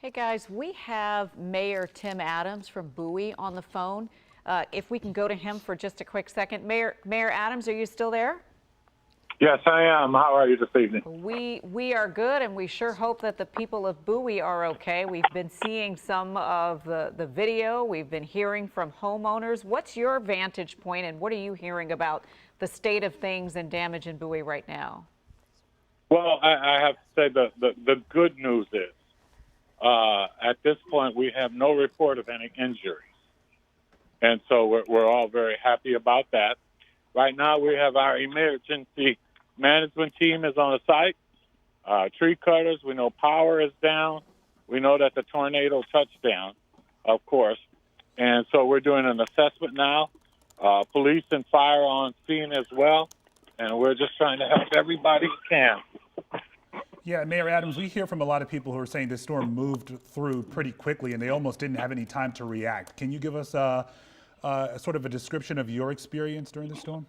Hey guys, we have Mayor Tim Adams from Bowie on the phone. If we can go to him for just a quick second. Mayor Adams, are you still there? Yes, I am. How are you this evening? We are good, and we sure hope that the people of Bowie are okay. We've been seeing some of the video. We've been hearing from homeowners. What's your vantage point, and what are you hearing about the state of things and damage in Bowie right now? Well, I have to say the good news is at this point we have no report of any injuries, and so we're all very happy about that. Right now we have our emergency management team is on the site. Tree cutters, we know power is down. We know that the tornado touched down, of course, and so we're doing an assessment now. Police and fire on scene as well, and we're just trying to help everybody we can. Yeah, Mayor Adams, we hear from a lot of people who are saying this storm moved through pretty quickly and they almost didn't have any time to react. Can you give us sort of a description of your experience during the storm?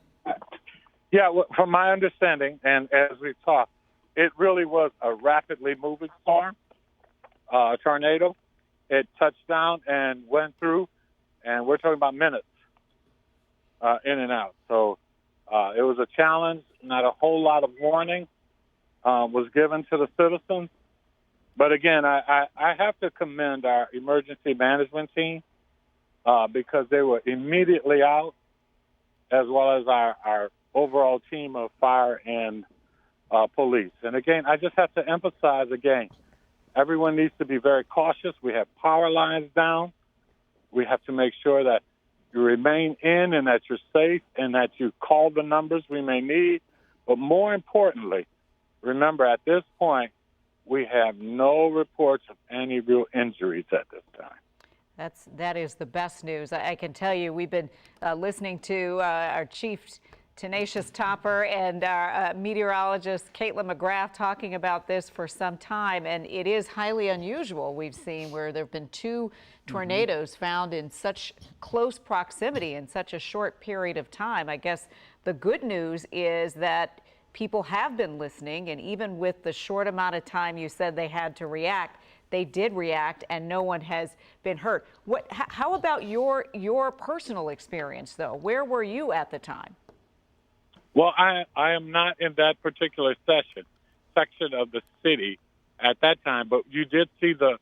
Yeah, well, from my understanding, and as we've talked, it really was a rapidly moving storm, a tornado. It touched down and went through, and we're talking about minutes in and out. So it was a challenge, not a whole lot of warning was given to the citizens. But again, I have to commend our emergency management team because they were immediately out, as well as our overall team of fire and police. And again, I just have to emphasize again, everyone needs to be very cautious. We have power lines down. We have to make sure that you remain in and that you're safe and that you call the numbers we may need. But more importantly, remember, at this point, we have no reports of any real injuries at this time. That is the best news. I can tell you, we've been listening to our chief tenacious topper and our meteorologist Caitlin McGrath talking about this for some time, and it is highly unusual. We've seen where there have been two tornadoes found in such close proximity in such a short period of time. I guess the good news is that people have been listening, and even with the short amount of time you said they had to react, they did react, and no one has been hurt. How about your personal experience, though? Where were you at the time? Well, I am not in that particular section of the city at that time, but you did see the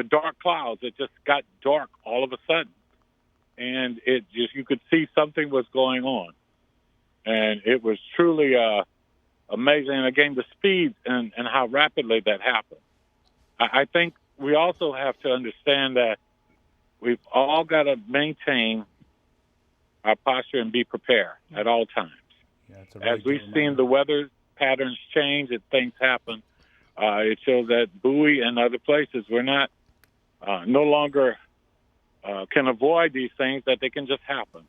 dark clouds. It just got dark all of a sudden, and you could see something was going on, and it was truly amazing. And again, the speed and how rapidly that happened. I think we also have to understand that we've all got to maintain our posture and be prepared at all times. Yeah, as we've seen the weather patterns change and things happen, it shows that Bowie and other places, we're not no longer can avoid these things, that they can just happen.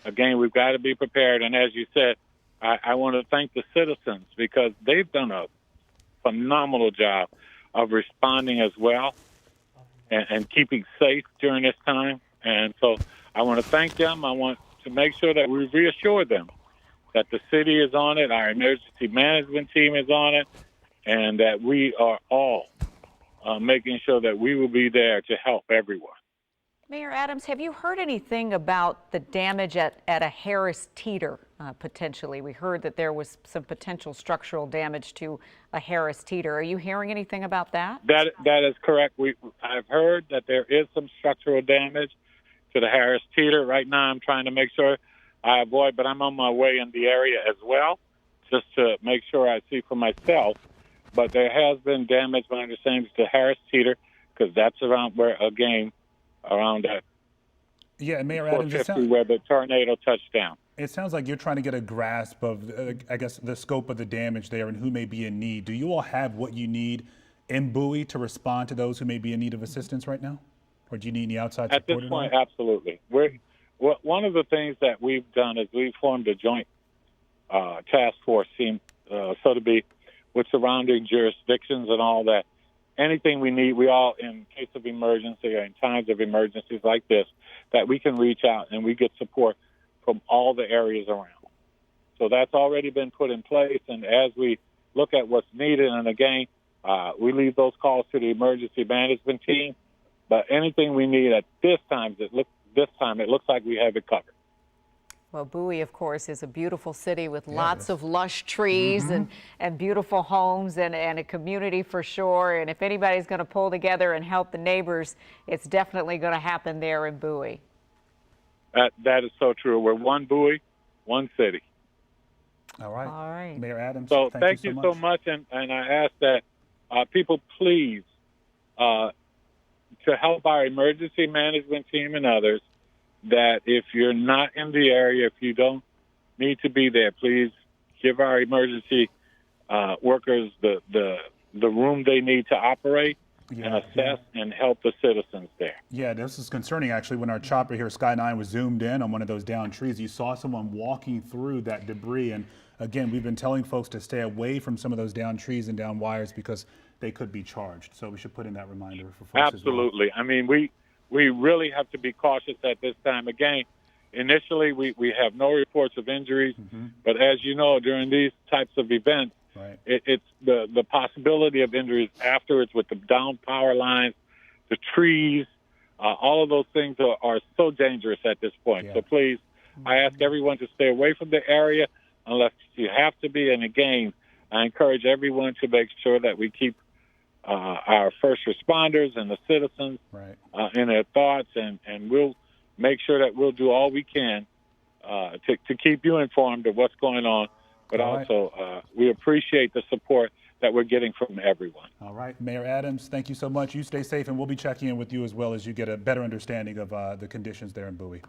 Again, we've got to be prepared. And as you said, I want to thank the citizens because they've done a phenomenal job of responding as well and keeping safe during this time. And so I want to thank them. I want to make sure that we reassure them that the city is on it, our emergency management team is on it, and that we are all making sure that we will be there to help everyone. Mayor Adams, have you heard anything about the damage at a Harris Teeter, potentially? We heard that there was some potential structural damage to a Harris Teeter. Are you hearing anything about that? That is correct. I've heard that there is some structural damage to the Harris Teeter. Right now I'm trying to make sure I avoid, but I'm on my way in the area as well, just to make sure I see for myself. But there has been damage, my understanding, to Harris Teeter, because that's around where, again, around that. Yeah, Mayor Adams, where the tornado touched down. It sounds like you're trying to get a grasp of, I guess, the scope of the damage there and who may be in need. Do you all have what you need in Bowie to respond to those who may be in need of assistance right now? Or do you need any outside support? At this point, absolutely. One of the things that we've done is we've formed a joint task force team, so to be, with surrounding jurisdictions and all that. Anything we need, we all, in case of emergency or in times of emergencies like this, that we can reach out and we get support from all the areas around. So that's already been put in place. And as we look at what's needed, and again, We leave those calls to the emergency management team. But anything we need at this time, it looks like we have it covered. Well, Bowie, of course, is a beautiful city with lots of lush trees and beautiful homes and a community for sure. And if anybody's going to pull together and help the neighbors, it's definitely going to happen there in Bowie. That is so true. We're one Bowie, one city. All right. All right. Mayor Adams, So thank you so much. And I ask that people please, to help our emergency management team and others, that if you're not in the area, if you don't need to be there, please give our emergency workers the room they need to operate and assess and help the citizens there. Yeah, this is concerning actually. When our chopper here, Sky 9, was zoomed in on one of those downed trees, you saw someone walking through that debris. And again, we've been telling folks to stay away from some of those downed trees and down wires because they could be charged. So we should put in that reminder for folks. Absolutely. As well. I mean, we really have to be cautious at this time. Again, initially we have no reports of injuries, but as you know, during these types of events, it's the possibility of injuries afterwards with the down power lines, the trees, all of those things are so dangerous at this point. So please, I ask everyone to stay away from the area unless you have to be. And again, I encourage everyone to make sure that we keep our first responders and the citizens in their thoughts, and we'll make sure that we'll do all we can to keep you informed of what's going on. But also, we appreciate the support that we're getting from everyone. All right, Mayor Adams, thank you so much. You stay safe, and we'll be checking in with you as well as you get a better understanding of the conditions there in Bowie.